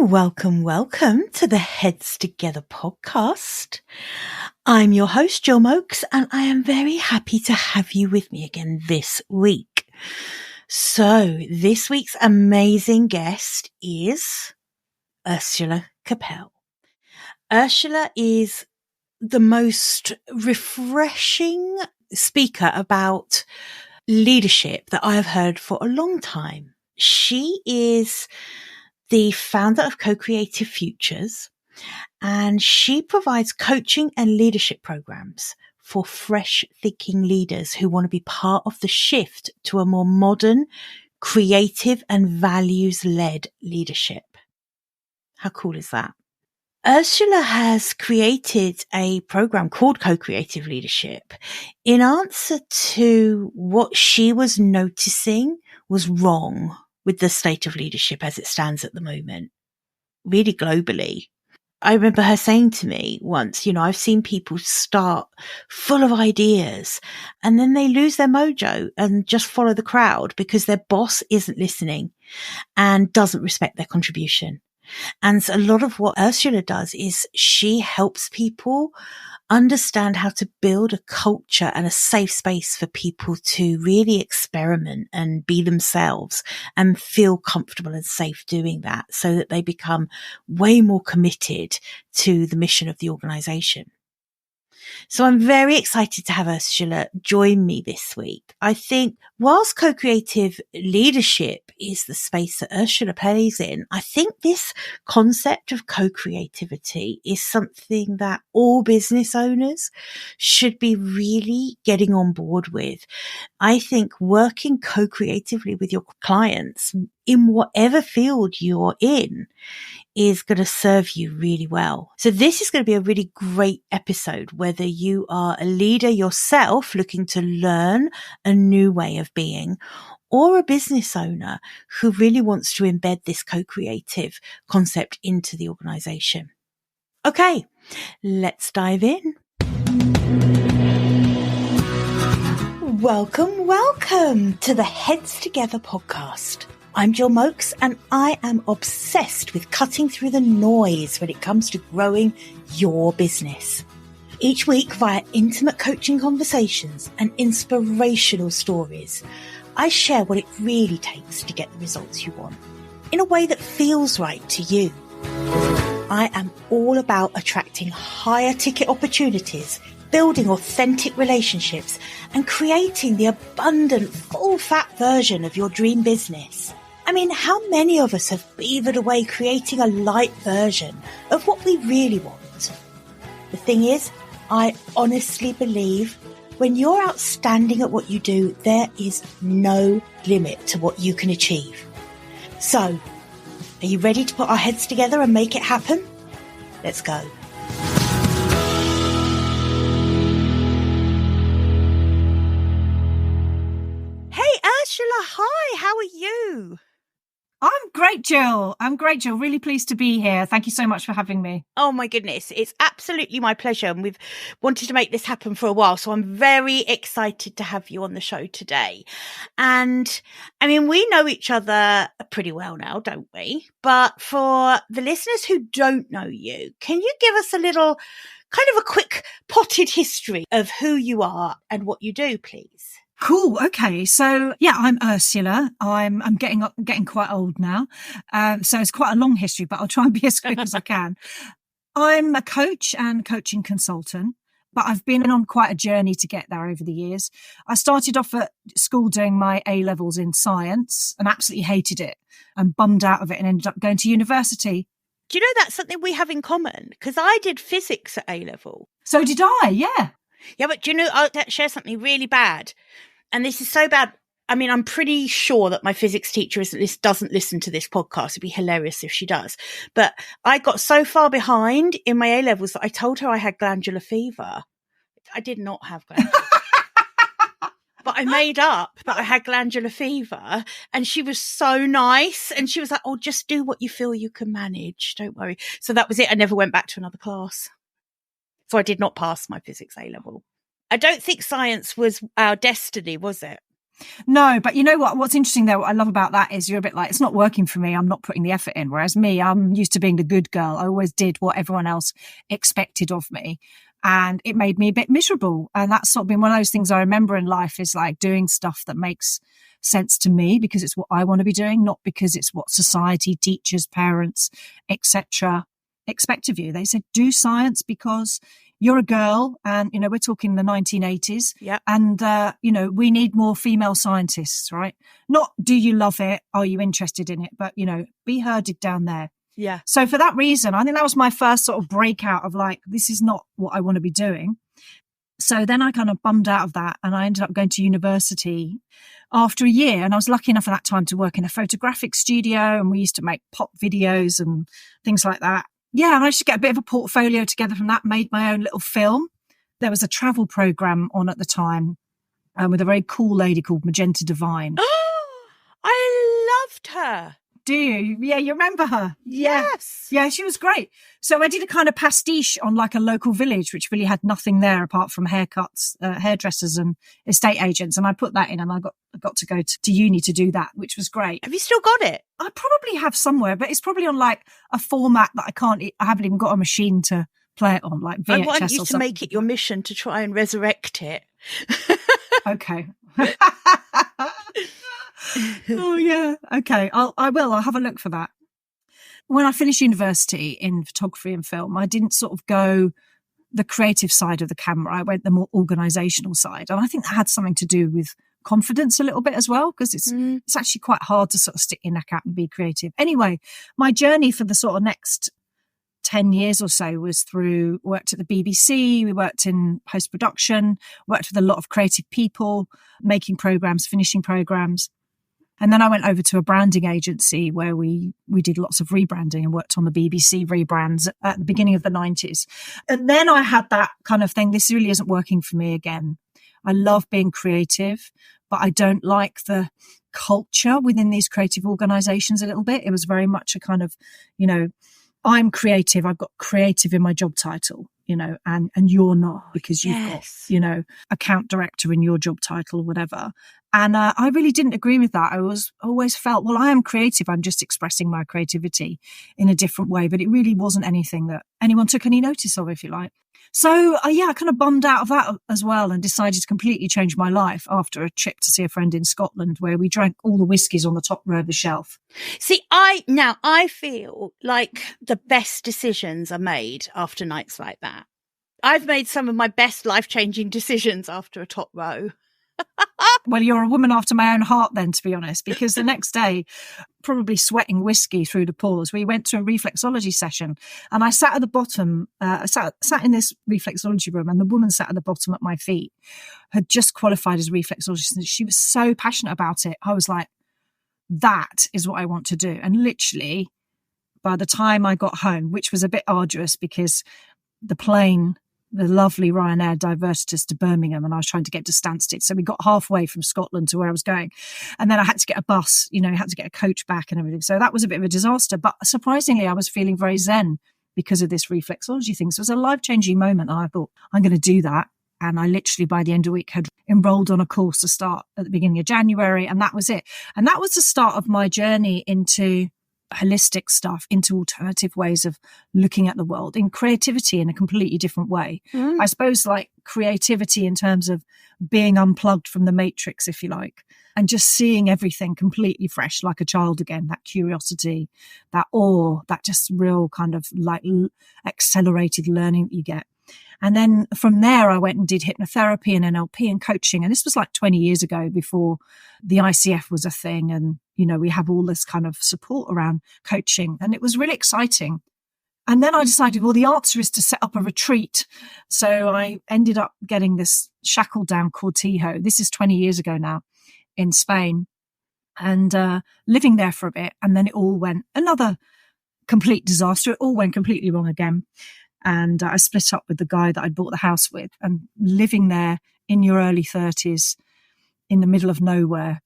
Welcome to the Heads Together podcast. I'm your host, Jill Mokes, and I am very happy to have you with me again this week. So this week's amazing guest is Ursula Capell. Ursula is the most refreshing speaker about leadership that I have heard for a long time. She is the founder of CoCreative Futures, and she provides coaching and leadership programs for fresh thinking leaders who want to be part of the shift to a more modern, creative and values-led leadership. How cool is that? Ursula has created a program called Co-Creative Leadership in answer to what she was noticing was wrong with the state of leadership as it stands at the moment, really globally. I remember her saying to me once, I've seen people start full of ideas and then they lose their mojo and just follow the crowd because their boss isn't listening and doesn't respect their contribution. And a lot of what Ursula does is she helps people understand how to build a culture and a safe space for people to really experiment and be themselves and feel comfortable and safe doing that so that they become way more committed to the mission of the organization. So I'm very excited to have Ursula join me this week. I think whilst co-creative leadership is the space that Ursula plays in, I think this concept of co-creativity is something that all business owners should be really getting on board with. I think working co-creatively with your clients in whatever field you're in is going to serve you really well. So this is going to be a really great episode, whether you are a leader yourself looking to learn a new way of being, or a business owner who really wants to embed this co-creative concept into the organization. Okay, let's dive in. Welcome to the Heads Together podcast. I'm Jill Mokes, and I am obsessed with cutting through the noise when it comes to growing your business. Each week, via intimate coaching conversations and inspirational stories, I share what it really takes to get the results you want in a way that feels right to you. I am all about attracting higher ticket opportunities, building authentic relationships, and creating the abundant, full-fat version of your dream business. I mean, how many of us have beavered away creating a light version of what we really want? The thing is, I honestly believe when you're outstanding at what you do, there is no limit to what you can achieve. So, are you ready to put our heads together and make it happen? Let's go. Hey, Ursula, hi, how are you? I'm great, Jill. Really pleased to be here. Thank you so much for having me. Oh my goodness. It's absolutely my pleasure. And we've wanted to make this happen for a while. So I'm very excited to have you on the show today. And I mean, we know each other pretty well now, don't we? But for the listeners who don't know you, can you give us a little kind of a quick potted history of who you are and what you do, please? Cool. Okay. So yeah, I'm Ursula. I'm getting quite old now. So it's quite a long history, but I'll try and be as quick as I can. I'm a coach and coaching consultant, but I've been on quite a journey to get there over the years. I started off at school doing my A-levels in science and absolutely hated it and bummed out of it and ended up going to university. Do you know that's something we have in common? Because I did physics at A-level. So did I, yeah. Yeah, but do you know, I'll share something really bad. And this is so bad. I mean, I'm pretty sure that my physics teacher doesn't listen to this podcast. It'd be hilarious if she does. But I got so far behind in my A-levels that I told her I had glandular fever. I did not have glandular fever. But I made up that I had glandular fever, and she was so nice. And she was like, oh, just do what you feel you can manage. Don't worry. So that was it. I never went back to another class. So I did not pass my physics A-level. I don't think science was our destiny, was it? No, but you know what? What's interesting though, what I love about that is you're a bit like, it's not working for me. I'm not putting the effort in. Whereas me, I'm used to being the good girl. I always did what everyone else expected of me. And it made me a bit miserable. And that's sort of been one of those things I remember in life is like doing stuff that makes sense to me because it's what I want to be doing, not because it's what society, teachers, parents, etc. expect of you. They said, do science because you're a girl and, you know, we're talking the 1980s. Yeah. And, you know, we need more female scientists, right? Not do you love it? Are you interested in it? But, you know, be herded down there. Yeah. So for that reason, I think that was my first sort of breakout of like, this is not what I want to be doing. So then I kind of bummed out of that and I ended up going to university after a year. And I was lucky enough at that time to work in a photographic studio and we used to make pop videos and things like that. Yeah, and I just get a bit of a portfolio together from that, made my own little film. There was a travel program on at the time with a very cool lady called Magenta Divine. Oh, I loved her. Do you? Yeah, you remember her? Yes. Yeah, she was great. So I did a kind of pastiche on like a local village, which really had nothing there apart from haircuts, hairdressers and estate agents. And I put that in and I got to go to uni to do that, which was great. Have you still got it? I probably have somewhere, but it's probably on like a format that I haven't even got a machine to play it on, like VHS or something. I want you to make it your mission to try and resurrect it. Okay. Oh yeah. Okay. I will. I'll have a look for that. When I finished university in photography and film, I didn't sort of go the creative side of the camera. I went the more organisational side. And I think that had something to do with confidence a little bit as well, because it's actually quite hard to sort of stick your neck out and be creative. Anyway, my journey for the sort of next 10 years or so was worked at the BBC, we worked in post-production, worked with a lot of creative people, making programmes, finishing programmes. And then I went over to a branding agency where we did lots of rebranding and worked on the BBC rebrands at the beginning of the 90s. And then I had that kind of thing, this really isn't working for me again. I love being creative, but I don't like the culture within these creative organisations a little bit. It was very much a kind of, you know, I'm creative, I've got creative in my job title, you know, and you're not because you've got, you know, account director in your job title or whatever. And I really didn't agree with that. I always felt, well, I am creative. I'm just expressing my creativity in a different way. But it really wasn't anything that anyone took any notice of, if you like. So, I kind of bummed out of that as well and decided to completely change my life after a trip to see a friend in Scotland where we drank all the whiskies on the top row of the shelf. See, I feel like the best decisions are made after nights like that. I've made some of my best life-changing decisions after a top row. Well, you're a woman after my own heart then, to be honest, because the next day, probably sweating whiskey through the pores, we went to a reflexology session and I sat at the bottom, sat in this reflexology room and the woman sat at the bottom at my feet, had just qualified as a reflexologist and she was so passionate about it. I was like, that is what I want to do. And literally, by the time I got home, which was a bit arduous because the lovely Ryanair diverted us to Birmingham and I was trying to get to Stansted. So we got halfway from Scotland to where I was going. And then I had to get a bus, you know, had to get a coach back and everything. So that was a bit of a disaster. But surprisingly, I was feeling very zen because of this reflexology thing. So it was a life-changing moment. And I thought, I'm going to do that. And I literally, by the end of the week, had enrolled on a course to start at the beginning of January. And that was it. And that was the start of my journey into holistic stuff, into alternative ways of looking at the world, in creativity in a completely different way. I suppose like creativity in terms of being unplugged from the matrix, if you like, and just seeing everything completely fresh, like a child again, that curiosity, that awe, that just real kind of like accelerated learning that you get. And then from there, I went and did hypnotherapy and NLP and coaching. And this was like 20 years ago before the ICF was a thing. And, you know, we have all this kind of support around coaching and it was really exciting. And then I decided, well, the answer is to set up a retreat. So I ended up getting this shackle down Cortijo. This is 20 years ago now in Spain and living there for a bit. And then it all went another complete disaster. It all went completely wrong again. And I split up with the guy that I bought the house with and living there in your early 30s in the middle of nowhere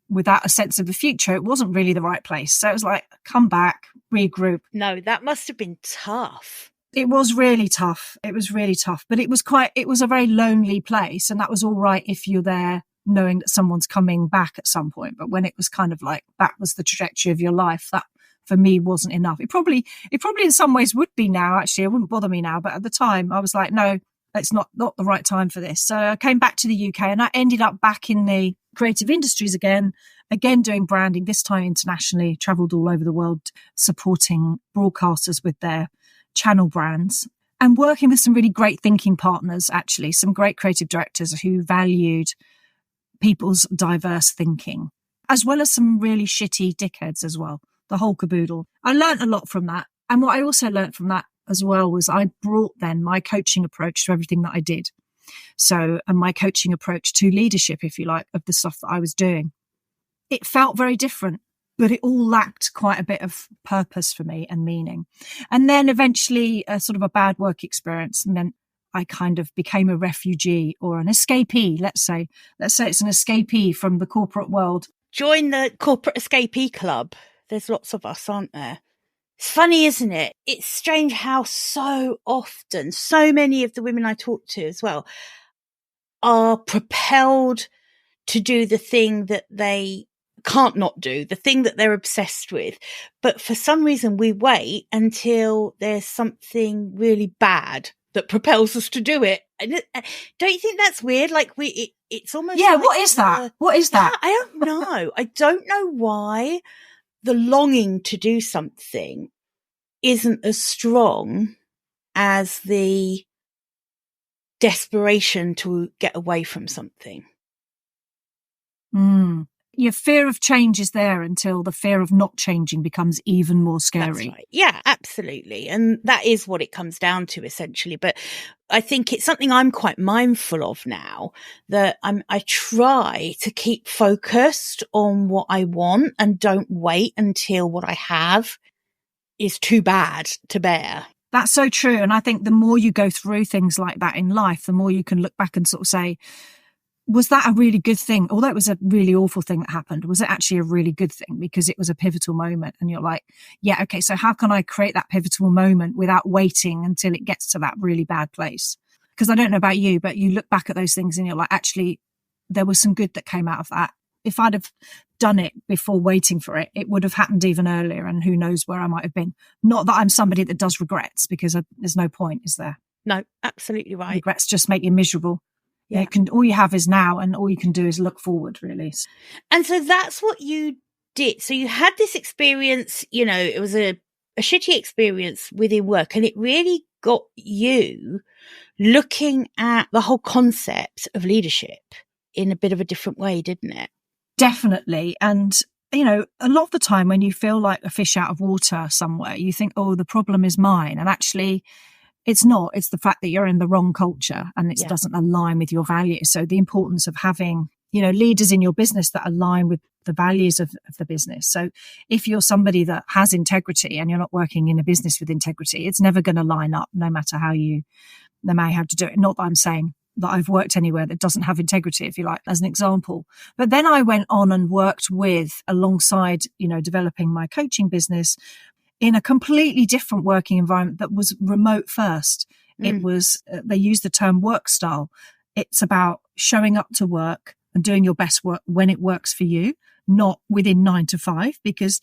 without a sense of the future. It wasn't really the right place. So it was like, come back, regroup. No, that must have been tough. It was really tough. It was really tough, but it was a very lonely place. And that was all right if you're there knowing that someone's coming back at some point. But when it was kind of like that was the trajectory of your life, that for me wasn't enough. It probably in some ways would be now, actually. It wouldn't bother me now. But at the time I was like, no, it's not the right time for this. So I came back to the UK and I ended up back in the creative industries again doing branding, this time internationally, traveled all over the world, supporting broadcasters with their channel brands and working with some really great thinking partners, actually, some great creative directors who valued people's diverse thinking, as well as some really shitty dickheads as well, the whole caboodle. I learned a lot from that. And what I also learned from that as well was I brought then my coaching approach to everything that I did. So, and my coaching approach to leadership, if you like, of the stuff that I was doing. It felt very different, but it all lacked quite a bit of purpose for me and meaning. And then eventually a sort of a bad work experience meant I kind of became a refugee or an escapee, let's say it's an escapee from the corporate world. Join the corporate escapee club. There's lots of us, aren't there? It's funny, isn't it? It's strange how so often, so many of the women I talk to as well are propelled to do the thing that they can't not do, the thing that they're obsessed with. But for some reason, we wait until there's something really bad that propels us to do it. Don't you think that's weird? Like it's almost like, what is that? What is that? I don't know. I don't know why the longing to do something isn't as strong as the desperation to get away from something. Your fear of change is there until the fear of not changing becomes even more scary. That's right. Yeah, absolutely. And that is what it comes down to essentially. But I think it's something I'm quite mindful of now, that I try to keep focused on what I want and don't wait until what I have is too bad to bear. That's so true. And I think the more you go through things like that in life, the more you can look back and sort of say, was that a really good thing? Although it was a really awful thing that happened, was it actually a really good thing? Because it was a pivotal moment. And you're like, yeah, okay, so how can I create that pivotal moment without waiting until it gets to that really bad place? Because I don't know about you, but you look back at those things and you're like, actually, there was some good that came out of that. If I'd have done it before waiting for it, it would have happened even earlier. And who knows where I might have been. Not that I'm somebody that does regrets, because there's no point, is there? No, absolutely right. Regrets just make you miserable. Yeah. All you have is now, and all you can do is look forward, really. And so that's what you did. So you had this experience, it was a shitty experience within work, and it really got you looking at the whole concept of leadership in a bit of a different way, didn't it? Definitely. And, a lot of the time when you feel like a fish out of water somewhere, you think, oh, the problem is mine. And actually, it's not. It's the fact that you're in the wrong culture and it doesn't align with your values. So the importance of having, leaders in your business that align with the values of the business. So if you're somebody that has integrity and you're not working in a business with integrity, it's never going to line up no matter how you do it. Not that I'm saying that I've worked anywhere that doesn't have integrity, if you like, as an example. But then I went on and worked alongside, developing my coaching business in a completely different working environment that was remote first. It was, they use the term work style. It's about showing up to work and doing your best work when it works for you, not within 9 to 5, because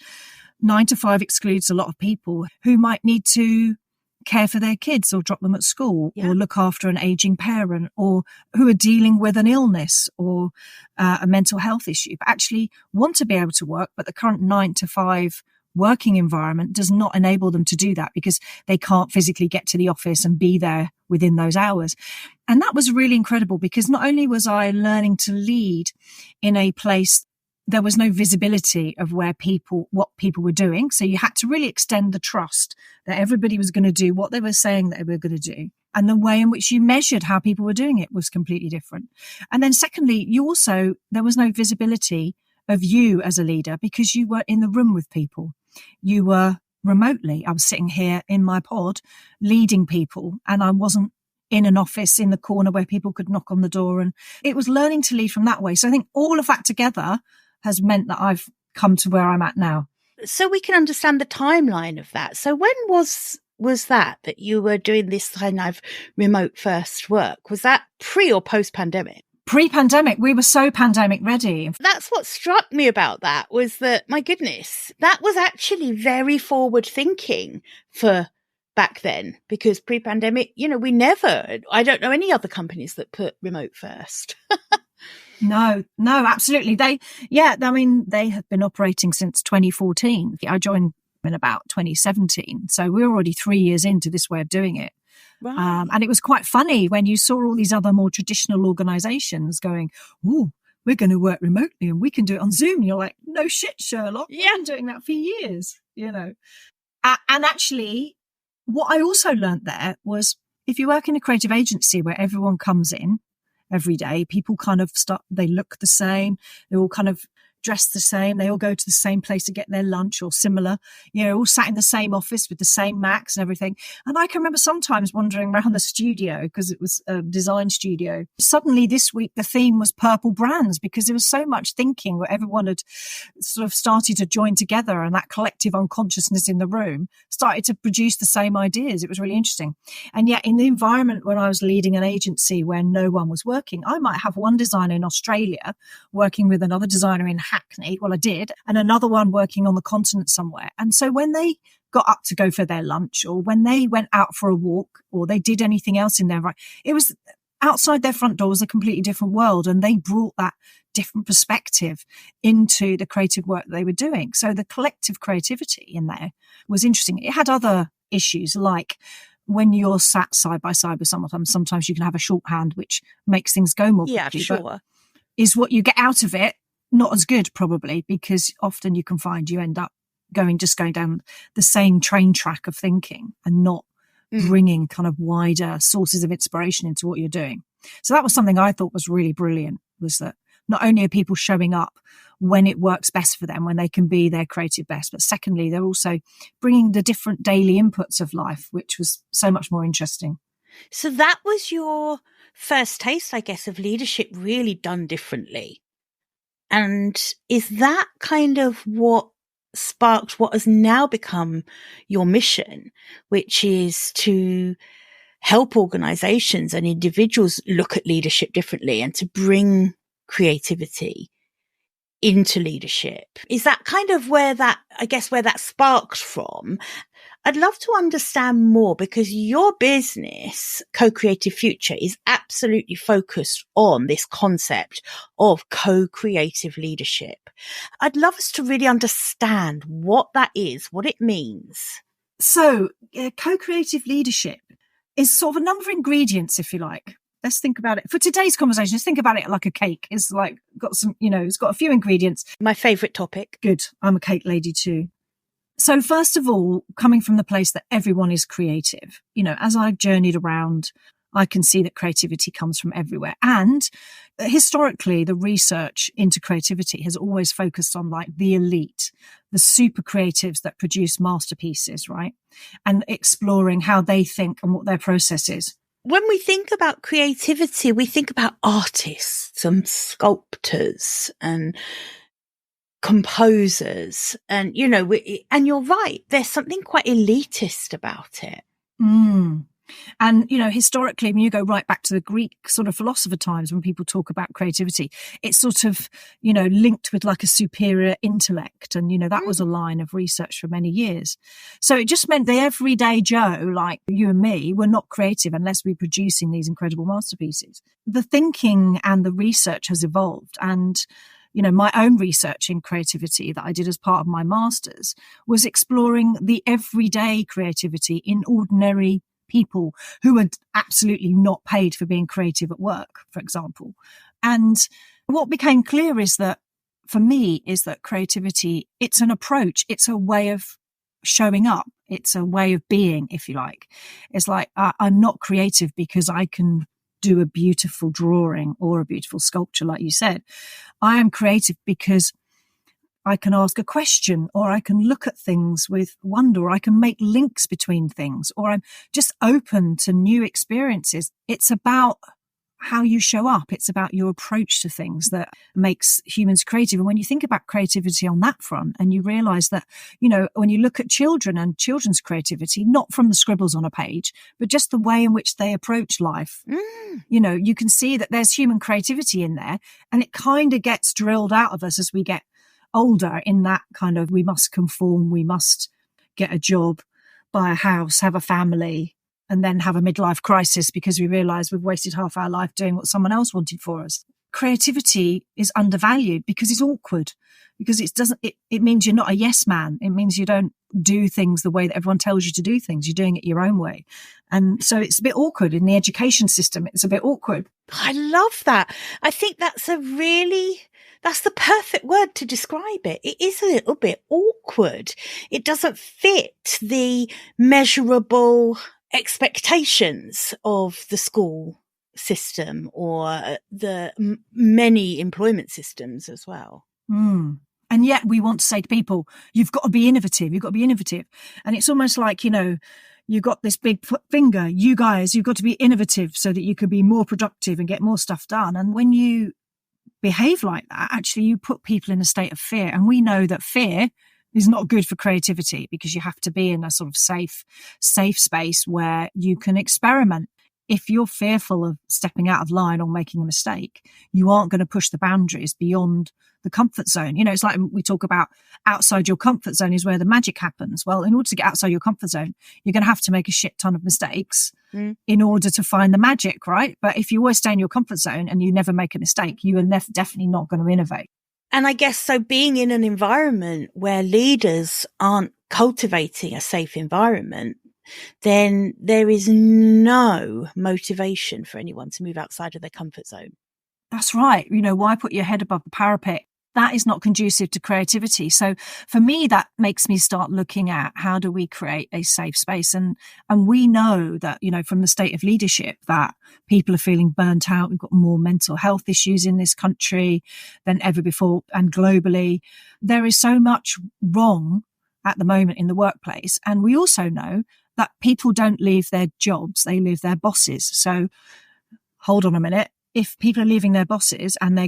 9 to 5 excludes a lot of people who might need to care for their kids or drop them at school or look after an aging parent, or who are dealing with an illness or a mental health issue, but actually want to be able to work. But the current 9 to 5 working environment does not enable them to do that because they can't physically get to the office and be there within those hours. And that was really incredible, because not only was I learning to lead in a place, there was no visibility of what people were doing. So you had to really extend the trust that everybody was going to do what they were saying that they were going to do. And the way in which you measured how people were doing it was completely different. And then secondly, there was no visibility of you as a leader, because you were in the room with people. You were remotely. I was sitting here in my pod leading people, and I wasn't in an office in the corner where people could knock on the door. And it was learning to lead from that way. So I think all of that together has meant that I've come to where I'm at now. So we can understand the timeline of that. So when was that you were doing this kind of remote first work? Was that pre or post pandemic? Pre-pandemic, we were so pandemic ready. That's what struck me about that, was that, my goodness, that was actually very forward thinking for back then, because pre-pandemic, I don't know any other companies that put remote first. No, absolutely. They have been operating since 2014. I joined in about 2017. So we're already 3 years into this way of doing it. Right. And it was quite funny when you saw all these other more traditional organizations going, "Ooh, we're going to work remotely and we can do it on Zoom." You're like, "No shit, Sherlock. Yeah. We've been doing that for years," And actually, what I also learned there was, if you work in a creative agency where everyone comes in every day, people kind of they look the same. They're all kind of dressed the same. They all go to the same place to get their lunch or similar, all sat in the same office with the same Macs and everything. And I can remember sometimes wandering around the studio, because it was a design studio. Suddenly this week, the theme was purple brands, because there was so much thinking where everyone had sort of started to join together, and that collective unconsciousness in the room started to produce the same ideas. It was really interesting. And yet in the environment when I was leading an agency where no one was working, I might have one designer in Australia working with another designer in Hackney. Well, I did. And another one working on the continent somewhere. And so when they got up to go for their lunch, or when they went out for a walk, or they did anything else in it was outside their front door was a completely different world. And they brought that different perspective into the creative work they were doing. So the collective creativity in there was interesting. It had other issues, like when you're sat side by side with someone, sometimes you can have a shorthand, which makes things go more quickly. Sure. But is what you get out of it not as good, probably, because often you can find you end up going down the same train track of thinking and not bringing kind of wider sources of inspiration into what you're doing. So that was something I thought was really brilliant, was that not only are people showing up when it works best for them, when they can be their creative best, but secondly, they're also bringing the different daily inputs of life, which was so much more interesting. So that was your first taste, I guess, of leadership really done differently. And is that kind of what sparked what has now become your mission, which is to help organizations and individuals look at leadership differently and to bring creativity into leadership? Is that kind of where that sparked from? I'd love to understand more, because your business, Co-Creative Future, is absolutely focused on this concept of co-creative leadership. I'd love us to really understand what that is, what it means. So co-creative leadership is sort of a number of ingredients, if you like. Let's think about it. For today's conversation, let's think about it like a cake. It's like got some, it's got a few ingredients. My favorite topic. Good. I'm a cake lady too. So first of all, coming from the place that everyone is creative, as I've journeyed around, I can see that creativity comes from everywhere. And historically, the research into creativity has always focused on like the elite, the super creatives that produce masterpieces, right? And exploring how they think and what their process is. When we think about creativity, we think about artists and sculptors and composers, and and you're right, there's something quite elitist about it. And historically, when you go right back to the Greek sort of philosopher times, when people talk about creativity, it's sort of linked with like a superior intellect, and that was a line of research for many years. So it just meant the everyday Joe like you and me were not creative unless we were producing these incredible masterpieces. The thinking and the research has evolved, and my own research in creativity that I did as part of my master's was exploring the everyday creativity in ordinary people who are absolutely not paid for being creative at work, for example. And what became clear is that, for me, is that creativity, it's an approach, it's a way of showing up, it's a way of being, if you like. It's like, I'm not creative because I can do a beautiful drawing or a beautiful sculpture, like you said. I am creative because I can ask a question, or I can look at things with wonder, or I can make links between things, or I'm just open to new experiences. It's about how you show up. It's about your approach to things that makes humans creative. And when you think about creativity on that front, and you realize that, when you look at children and children's creativity, not from the scribbles on a page, but just the way in which they approach life, you can see that there's human creativity in there, and it kind of gets drilled out of us as we get older in that kind of, we must conform, we must get a job, buy a house, have a family, and then have a midlife crisis because we realize we've wasted half our life doing what someone else wanted for us. Creativity is undervalued because it's awkward, because it means you're not a yes man. It means you don't do things the way that everyone tells you to do things. You're doing it your own way. And so it's a bit awkward in the education system. It's a bit awkward. I love that. I think that's the perfect word to describe it. It is a little bit awkward. It doesn't fit the measurable expectations of the school system or the many employment systems as well. And yet we want to say to people, you've got to be innovative. You've got to be innovative. And it's almost like, you've got this big finger. You guys, you've got to be innovative so that you can be more productive and get more stuff done. And when you behave like that, actually you put people in a state of fear. And we know that fear is not good for creativity, because you have to be in a sort of safe space where you can experiment. If you're fearful of stepping out of line or making a mistake, you aren't going to push the boundaries beyond the comfort zone. It's like we talk about outside your comfort zone is where the magic happens. Well, in order to get outside your comfort zone, you're going to have to make a shit ton of mistakes in order to find the magic, right? But if you always stay in your comfort zone and you never make a mistake, you are definitely not going to innovate. And I guess so, being in an environment where leaders aren't cultivating a safe environment, then there is no motivation for anyone to move outside of their comfort zone. That's right. Why put your head above the parapet? That is not conducive to creativity. So for me, that makes me start looking at how do we create a safe space? And we know that, from the state of leadership, that people are feeling burnt out. We've got more mental health issues in this country than ever before, and globally. There is so much wrong at the moment in the workplace. And we also know that people don't leave their jobs, they leave their bosses. So hold on a minute. If people are leaving their bosses and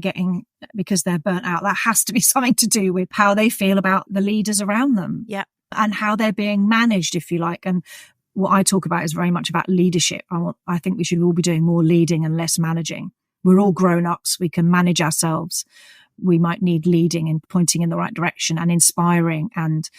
because they're burnt out, that has to be something to do with how they feel about the leaders around them. Yeah. And how they're being managed, if you like. And what I talk about is very much about leadership. I think we should all be doing more leading and less managing. We're all grown-ups. We can manage ourselves. We might need leading and pointing in the right direction and inspiring, and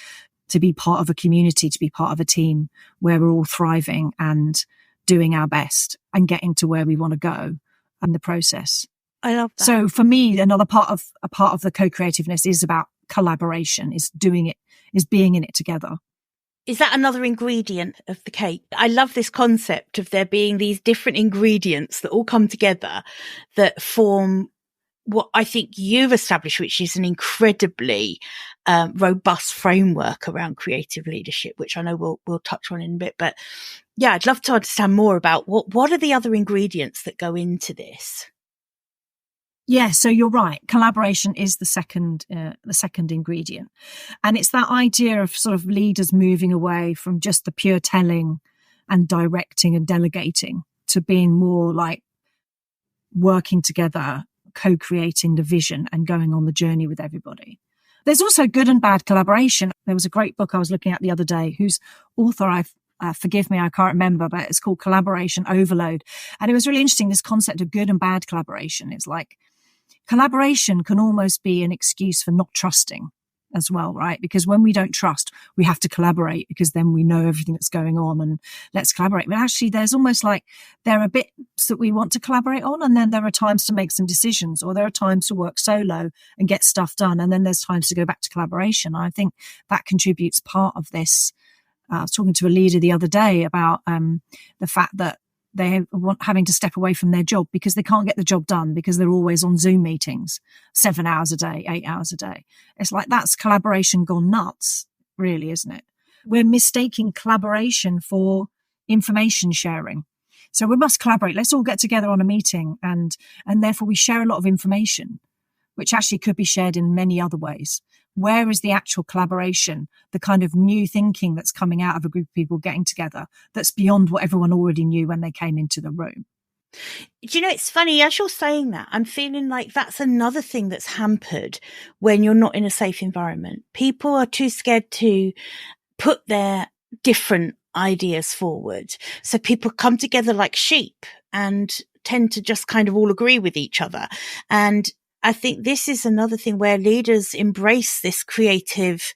to be part of a community, to be part of a team where we're all thriving and doing our best and getting to where we want to go in the process. I love that. So for me, another part of the co-creativeness is about collaboration, is doing it, is being in it together. Is that another ingredient of the cake? I love this concept of there being these different ingredients that all come together that form what I think you've established, which is an incredibly robust framework around creative leadership, which I know we'll touch on in a bit. But yeah, I'd love to understand more about what are the other ingredients that go into this? Yeah, so you're right. Collaboration is the second ingredient. And it's that idea of sort of leaders moving away from just the pure telling and directing and delegating to being more like working together, co-creating the vision and going on the journey with everybody. There's also good and bad collaboration. There was a great book I was looking at the other day whose author forgive me, I can't remember, but it's called Collaboration Overload. And it was really interesting, this concept of good and bad collaboration. It's like collaboration can almost be an excuse for not trusting as well, right? Because when we don't trust, we have to collaborate because then we know everything that's going on and let's collaborate. But actually, there's almost like there are bits that we want to collaborate on, and then there are times to make some decisions, or there are times to work solo and get stuff done, and then there's times to go back to collaboration. I think that contributes part of this. I was talking to a leader the other day about the fact that they want having to step away from their job because they can't get the job done because they're always on Zoom meetings 7 hours a day, 8 hours a day. It's like that's collaboration gone nuts, really, isn't it? We're mistaking collaboration for information sharing. So we must collaborate. Let's all get together on a meeting and therefore we share a lot of information, which actually could be shared in many other ways. Where is the actual collaboration, the kind of new thinking that's coming out of a group of people getting together that's beyond what everyone already knew when they came into the room? Do you know, it's funny, as you're saying that, I'm feeling like that's another thing that's hampered when you're not in a safe environment. People are too scared to put their different ideas forward. So people come together like sheep and tend to just kind of all agree with each other. And I think this is another thing where leaders embrace this creative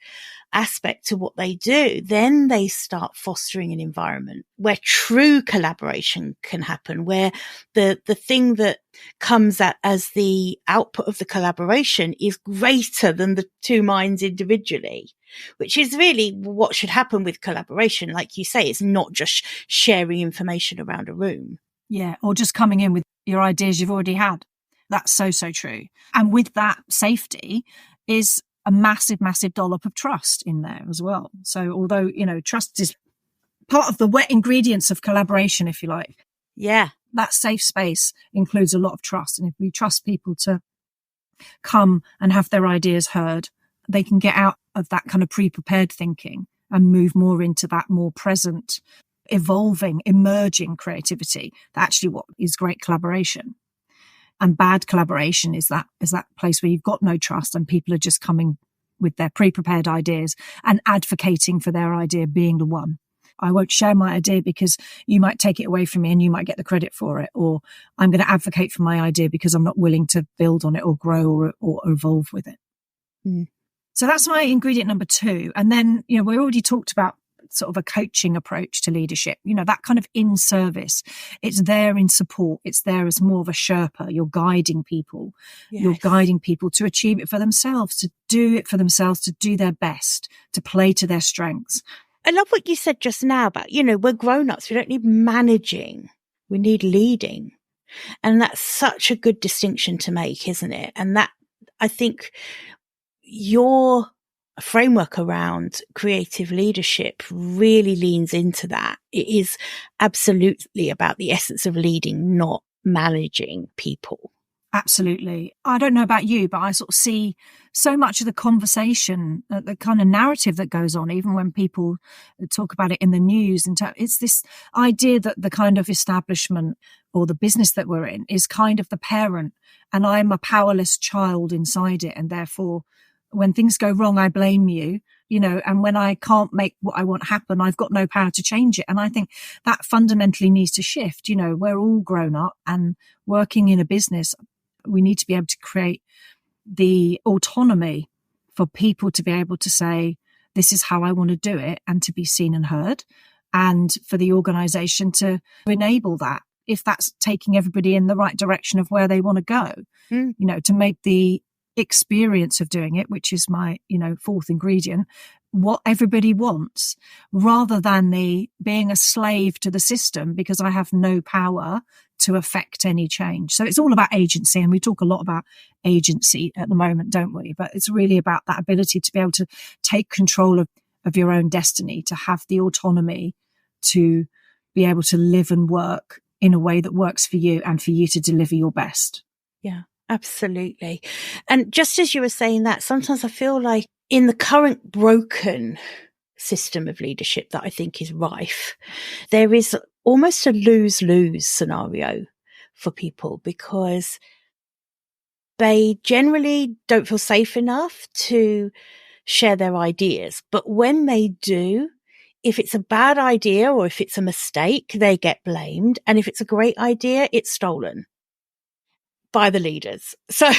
aspect to what they do. Then they start fostering an environment where true collaboration can happen, where the thing that comes out as the output of the collaboration is greater than the two minds individually, which is really what should happen with collaboration. Like you say, it's not just sharing information around a room. Yeah, or just coming in with your ideas you've already had. That's so, so true. And with that safety is a massive, massive dollop of trust in there as well. So although, trust is part of the wet ingredients of collaboration, if you like. Yeah. That safe space includes a lot of trust. And if we trust people to come and have their ideas heard, they can get out of that kind of pre-prepared thinking and move more into that more present, evolving, emerging creativity. That's actually what is great collaboration. And bad collaboration is that place where you've got no trust and people are just coming with their pre-prepared ideas and advocating for their idea being the one. I won't share my idea because you might take it away from me and you might get the credit for it. Or I'm going to advocate for my idea because I'm not willing to build on it or grow or evolve with it. Mm. So that's my ingredient number 2. And then, we already talked about sort of a coaching approach to leadership, that kind of in service. It's there in support. It's there as more of a Sherpa. You're guiding people. Yes. You're guiding people to achieve it for themselves, to do it for themselves, to do their best, to play to their strengths. I love what you said just now about, we're grown-ups. We don't need managing. We need leading. And that's such a good distinction to make, isn't it? And that, I think, your framework around creative leadership really leans into that. It is absolutely about the essence of leading, not managing people. Absolutely. I don't know about you, but I sort of see so much of the conversation, the kind of narrative that goes on, even when people talk about it in the news. And it's this idea that the kind of establishment or the business that we're in is kind of the parent, and I'm a powerless child inside it. And therefore, when things go wrong, I blame you, and when I can't make what I want happen, I've got no power to change it. And I think that fundamentally needs to shift. We're all grown up and working in a business. We need to be able to create the autonomy for people to be able to say, this is how I want to do it, and to be seen and heard, and for the organization to enable that, if that's taking everybody in the right direction of where they want to go, to make the experience of doing it, which is my, 4th ingredient, what everybody wants, rather than the being a slave to the system because I have no power to affect any change. So it's all about agency, and we talk a lot about agency at the moment, don't we? But it's really about that ability to be able to take control of your own destiny, to have the autonomy to be able to live and work in a way that works for you and for you to deliver your best. Yeah, absolutely. And just as you were saying that, sometimes I feel like in the current broken system of leadership that I think is rife, there is almost a lose-lose scenario for people because they generally don't feel safe enough to share their ideas. But when they do, if it's a bad idea or if it's a mistake, they get blamed. And if it's a great idea, it's stolen by the leaders. So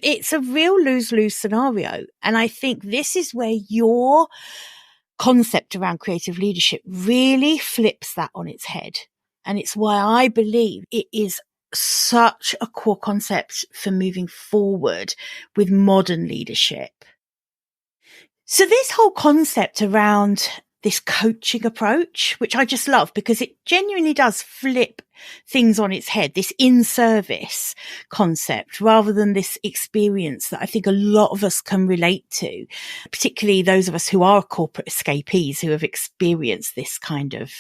it's a real lose-lose scenario. And I think this is where your concept around creative leadership really flips that on its head. And it's why I believe it is such a core concept for moving forward with modern leadership. So this whole concept around this coaching approach, which I just love because it genuinely does flip things on its head, this in-service concept rather than this experience that I think a lot of us can relate to, particularly those of us who are corporate escapees who have experienced this kind of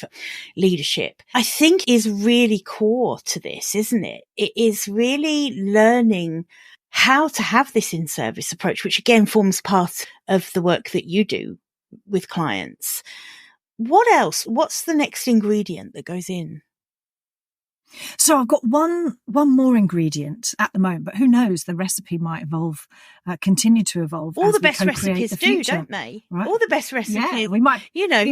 leadership, I think is really core to this, isn't it? It is really learning how to have this in-service approach, which again forms part of the work that you do with clients. What else? What's the next ingredient that goes in? So I've got one more ingredient at the moment, but who knows? The recipe might evolve, continue to evolve. All as the we best co-create recipes the do, future, don't they? right? All the best recipes. Yeah, we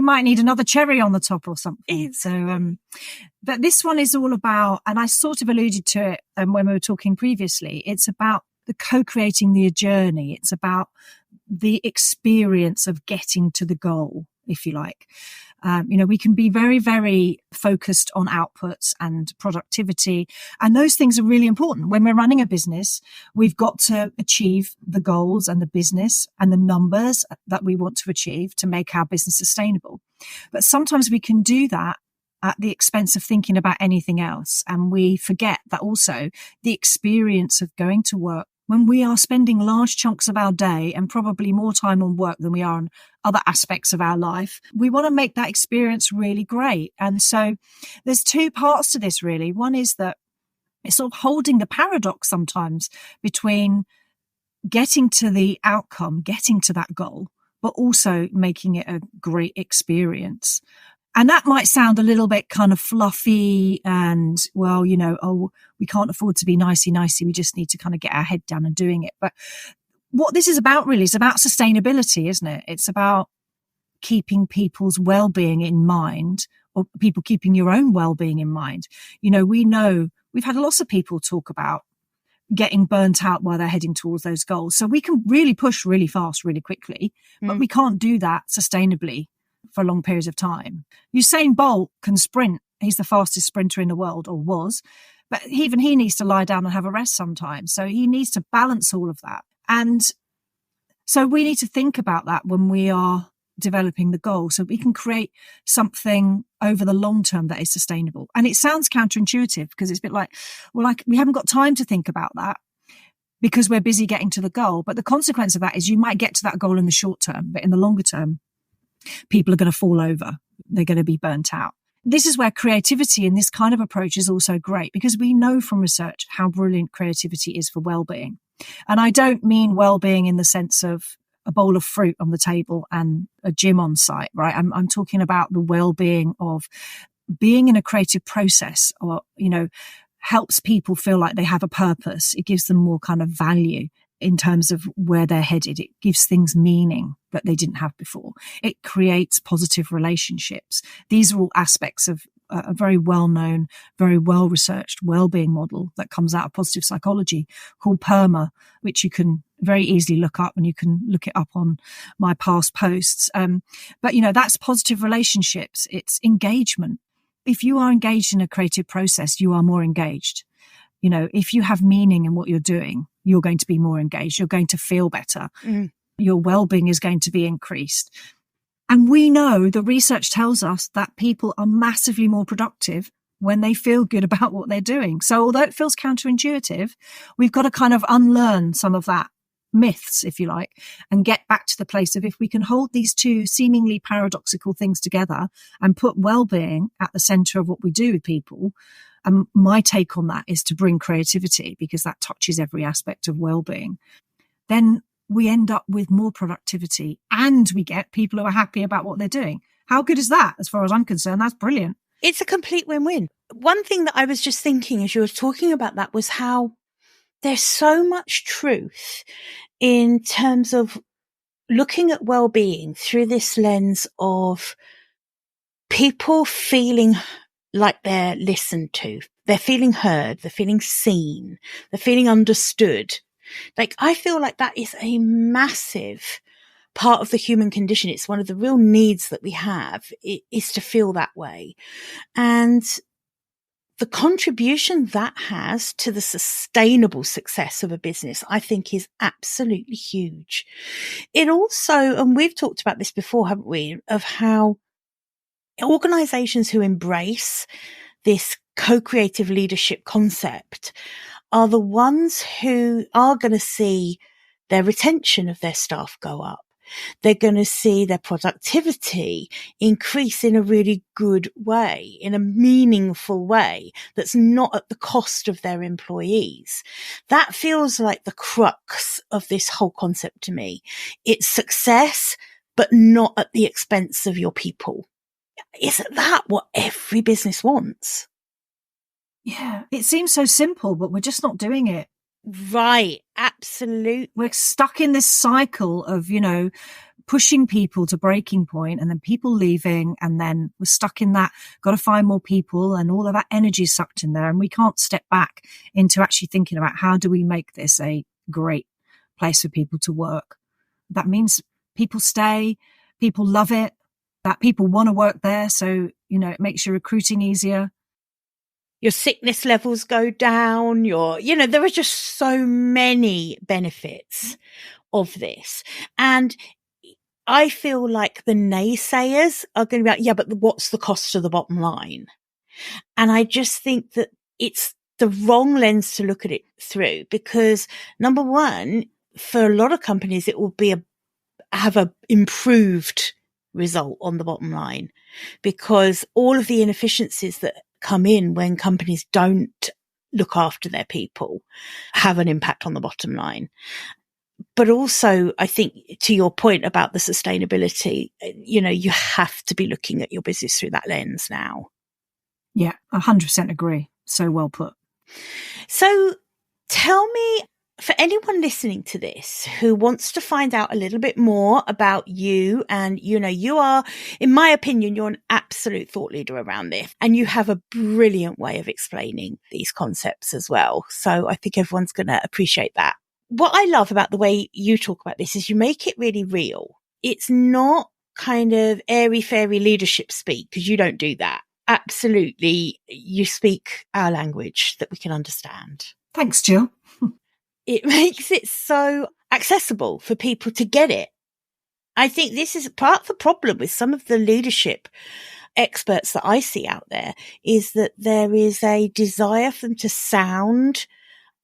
might need another cherry on the top or something. Exactly. So, but this one is all about, and I sort of alluded to it when we were talking previously. It's about the co-creating the journey. It's about the experience of getting to the goal, if you like. We can be very, very focused on outputs and productivity. And those things are really important. When we're running a business, we've got to achieve the goals and the business and the numbers that we want to achieve to make our business sustainable. But sometimes we can do that at the expense of thinking about anything else. And we forget that also the experience of going to work, when we are spending large chunks of our day and probably more time on work than we are on other aspects of our life, we want to make that experience really great. And so there's two parts to this, really. One is that it's sort of holding the paradox sometimes between getting to the outcome, getting to that goal, but also making it a great experience. And that might sound a little bit kind of fluffy and, well, we can't afford to be nicey. We just need to kind of get our head down and doing it. But what this is about really is about sustainability, isn't it? It's about keeping people's well-being in mind, or people keeping your own well-being in mind. We know we've had lots of people talk about getting burnt out while they're heading towards those goals. So we can really push really fast, really quickly, but we can't do that sustainably for long periods of time. Usain Bolt can sprint. He's the fastest sprinter in the world, or was, but even he needs to lie down and have a rest sometimes. So he needs to balance all of that. And so we need to think about that when we are developing the goal, so we can create something over the long term that is sustainable. And it sounds counterintuitive because it's a bit like, we haven't got time to think about that because we're busy getting to the goal. But the consequence of that is you might get to that goal in the short term, but in the longer term, people are going to fall over. They're going to be burnt out. This is where creativity in this kind of approach is also great, because we know from research how brilliant creativity is for well-being. And I don't mean well-being in the sense of a bowl of fruit on the table and a gym on site, right? I'm talking about the well-being of being in a creative process, or, helps people feel like they have a purpose. It gives them more kind of value in terms of where they're headed. It gives things meaning that they didn't have before. It creates positive relationships. These are all aspects of a very well-known, very well-researched well-being model that comes out of positive psychology called PERMA, which you can very easily look up, and you can look it up on my past posts. But that's positive relationships. It's engagement. If you are engaged in a creative process, you are more engaged. If you have meaning in what you're doing, you're going to be more engaged. You're going to feel better. Your well-being is going to be increased. And we know the research tells us that people are massively more productive when they feel good about what they're doing. So although it feels counterintuitive, we've got to kind of unlearn some of that myths, if you like, and get back to the place of, if we can hold these two seemingly paradoxical things together and put well-being at the center of what we do with people. And my take on that is to bring creativity, because that touches every aspect of well-being. Then we end up with more productivity, and we get people who are happy about what they're doing. How good is that? As far as I'm concerned, that's brilliant. It's a complete win-win. One thing that I was just thinking as you were talking about that was how there's so much truth in terms of looking at well-being through this lens of people feeling like they're listened to, they're feeling heard, they're feeling seen, they're feeling understood. Like, I feel like that is a massive part of the human condition. It's one of the real needs that we have, is to feel that way. And the contribution that has to the sustainable success of a business, I think, is absolutely huge. It also, and we've talked about this before, haven't we, of how organizations who embrace this co-creative leadership concept are the ones who are going to see their retention of their staff go up. They're going to see their productivity increase in a really good way, in a meaningful way that's not at the cost of their employees. That feels like the crux of this whole concept to me. It's success, but not at the expense of your people. Isn't that what every business wants? Yeah. It seems so simple, but we're just not doing it. Right. Absolutely. We're stuck in this cycle of, pushing people to breaking point and then people leaving, and then we're stuck in that, got to find more people, and all of that energy sucked in there. And we can't step back into actually thinking about how do we make this a great place for people to work. That means people stay, people love it, that people want to work there. So, it makes your recruiting easier. Your sickness levels go down. There are just so many benefits of this. And I feel like the naysayers are going to be like, yeah, but what's the cost to the bottom line? And I just think that it's the wrong lens to look at it through, because number one, for a lot of companies, it will be have a improved result on the bottom line, because all of the inefficiencies that come in when companies don't look after their people have an impact on the bottom line. But also, I think, to your point about the sustainability, you have to be looking at your business through that lens now. Yeah, 100% agree. So well put. So tell me, for anyone listening to this who wants to find out a little bit more about you, and, you are, in my opinion, you're an absolute thought leader around this, and you have a brilliant way of explaining these concepts as well. So I think everyone's going to appreciate that. What I love about the way you talk about this is you make it really real. It's not kind of airy-fairy leadership speak, because you don't do that. Absolutely. You speak our language that we can understand. Thanks, Jill. It makes it so accessible for people to get it. I think this is part of the problem with some of the leadership experts that I see out there, is that there is a desire for them to sound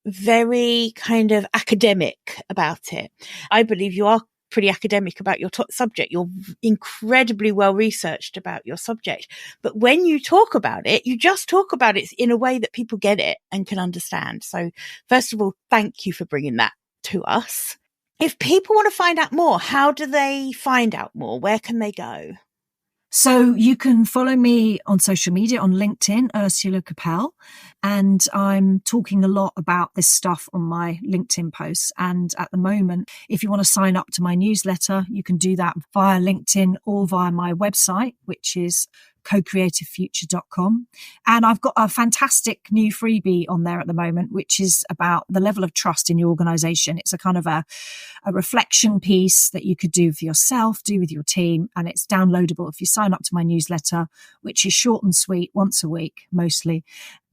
very kind of academic about it. I believe you are pretty academic about your subject. You're incredibly well researched about your subject. But when you talk about it, you just talk about it in a way that people get it and can understand. So first of all, thank you for bringing that to us. If people want to find out more, how do they find out more? Where can they go? So you can follow me on social media, on LinkedIn, Ursula Capell, and I'm talking a lot about this stuff on my LinkedIn posts. And at the moment, if you want to sign up to my newsletter, you can do that via LinkedIn or via my website, which is CoCreativeFuture.com. And I've got a fantastic new freebie on there at the moment, which is about the level of trust in your organization. It's a kind of a reflection piece that you could do for yourself, do with your team, and it's downloadable if you sign up to my newsletter, which is short and sweet, once a week mostly.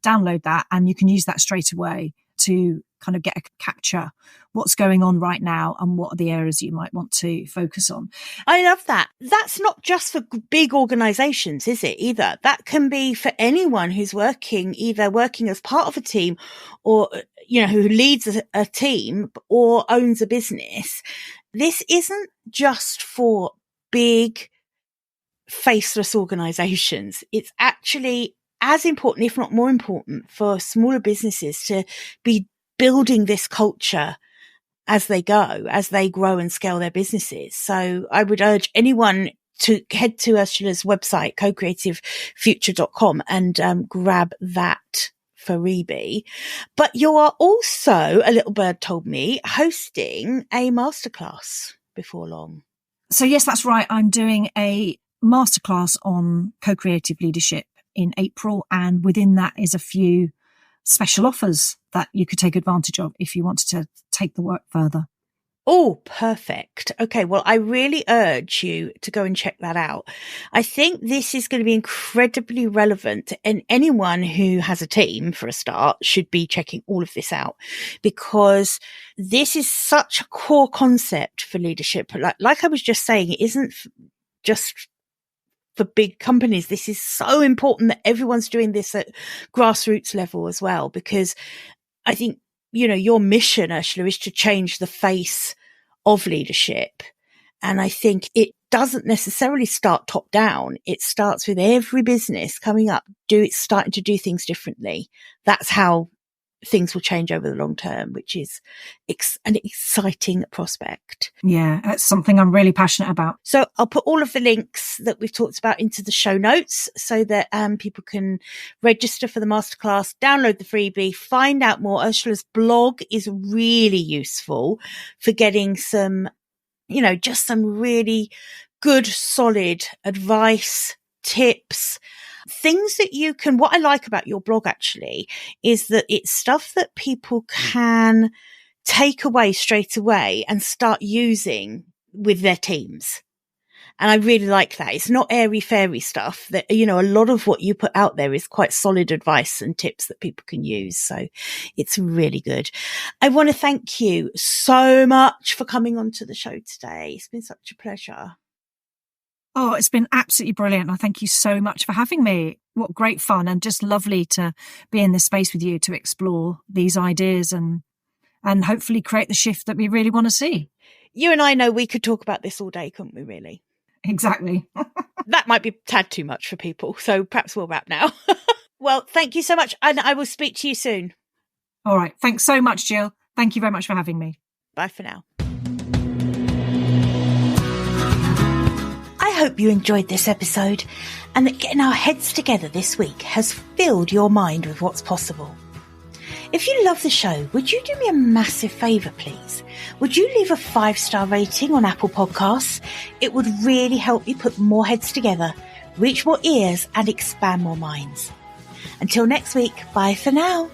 Download that and you can use that straight away to kind of capture what's going on right now and what are the areas you might want to focus on. I love that. That's not just for big organizations, is it, either? That can be for anyone who's either working as part of a team or, who leads a team or owns a business. This isn't just for big faceless organizations. It's actually as important, if not more important, for smaller businesses to be building this culture as they grow and scale their businesses. So I would urge anyone to head to Ursula's website, CoCreativeFuture.com, and grab that freebie. But you are also, a little bird told me, hosting a masterclass before long. So yes, that's right. I'm doing a masterclass on co-creative leadership in April, and within that is a few special offers that you could take advantage of if you wanted to take the work further. Oh, perfect. Okay. Well, I really urge you to go and check that out. I think this is going to be incredibly relevant, and anyone who has a team, for a start, should be checking all of this out, because this is such a core concept for leadership. Like I was just saying, it isn't just for big companies. This is so important that everyone's doing this at grassroots level as well, because I think, your mission, Ursula, is to change the face of leadership. And I think it doesn't necessarily start top down. It starts with every business coming up, starting to do things differently. That's how things will change over the long term, which is an exciting prospect. Yeah, that's something I'm really passionate about. So I'll put all of the links that we've talked about into the show notes so that people can register for the masterclass, download the freebie, find out more. Ursula's blog is really useful for getting some, just some really good, solid advice, tips, things that you can. What I like about your blog actually is that it's stuff that people can take away straight away and start using with their teams. And I really like that. It's not airy fairy stuff that, a lot of what you put out there is quite solid advice and tips that people can use. So it's really good. I want to thank you so much for coming onto the show today. It's been such a pleasure. Oh, it's been absolutely brilliant. I thank you so much for having me. What great fun, and just lovely to be in this space with you to explore these ideas and hopefully create the shift that we really want to see. You and I know we could talk about this all day, couldn't we, really? Exactly. That might be a tad too much for people, so perhaps we'll wrap now. Well, thank you so much, and I will speak to you soon. All right. Thanks so much, Jill. Thank you very much for having me. Bye for now. I hope you enjoyed this episode and that getting our heads together this week has filled your mind with what's possible. If you love the show, would you do me a massive favour, please? Would you leave a 5-star rating on Apple Podcasts? It would really help me put more heads together, reach more ears and expand more minds. Until next week, bye for now.